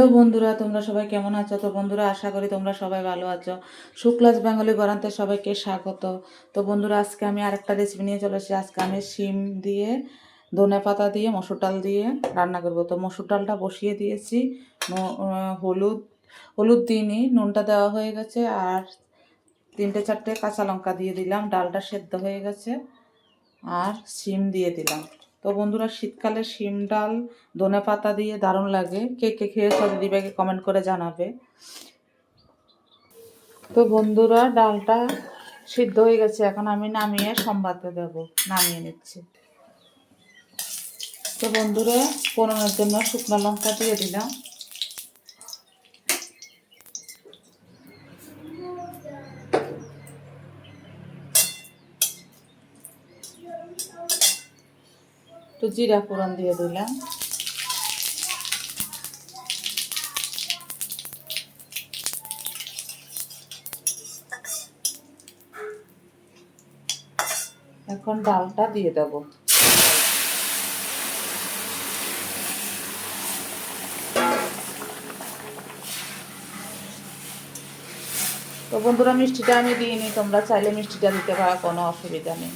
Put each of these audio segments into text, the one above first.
তো বন্ধুরা, তোমরা সবাই কেমন আছো? তো বন্ধুরা, আশা করি তোমরা সবাই ভালো আছো। শুক্লাস বেঙ্গলি গরান্তে সবাইকে স্বাগত। তো বন্ধুরা, আজকে আমি আরেকটা রেসিপি নিয়ে চলে এসেছি। আজকে আমি শিম দিয়ে, ধনে পাতা দিয়ে, মসুর ডাল দিয়ে রান্না করব। তো মসুর ডালটা বসিয়ে দিয়েছি। হলুদ হলুদ দিইনি, নুনটা দেওয়া হয়ে গেছে। আর 3-4টে কাঁচা লঙ্কা দিয়ে দিলাম। ডালটা সেদ্ধ হয়ে গেছে। আর শিম দিয়ে দিলাম। তো বন্ধুরা, শীতকালে শিম ডাল ধনে পাতা দিয়ে দারুণ লাগে। কে কে খেয়েছো দিদিভাইকে কমেন্ট করে জানাবে। তো বন্ধুরা, ডালটা সিদ্ধ হয়ে গেছে। এখন আমি নামিয়ে সম্বাদে দেবো। নামিয়ে নিচ্ছি। তো বন্ধুরা, ফোড়নের জন্য শুকনো লঙ্কা দিয়ে দিলাম। তো জিরা ফোড়ন দিয়ে দিলাম। এখন ডালটা দিয়ে দেবো। তো বন্ধুরা, মিষ্টিটা আমি দিইনি, তোমরা চাইলে মিষ্টিটা দিতে পারো, কোনো অসুবিধা নেই।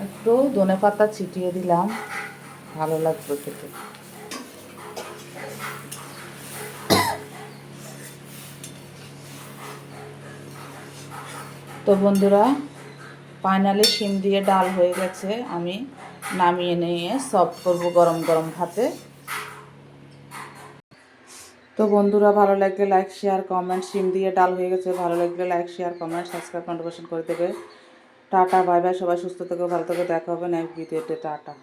একটু ধনে পাতা ছিটিয়ে দিলাম, ভালো লাগবে খেতে। তো বন্ধুরা, ফাইনালি শিম দিয়ে ডাল হয়ে গেছে। আমি নামিয়ে নিয়ে সার্ভ করবো গরম গরম ভাতে। তো বন্ধুরা, ভালো লাগলে লাইক শেয়ার কমেন্ট। শিম দিয়ে ডাল হয়ে গেছে। ভালো লাগলে like share comment subscribe notification করে দেবে। Tata, bye bye. সবাই সুস্থ থেকো, ভালো থেকো। দেখা হবে নেক্সট ভিডিওতে। টাটা।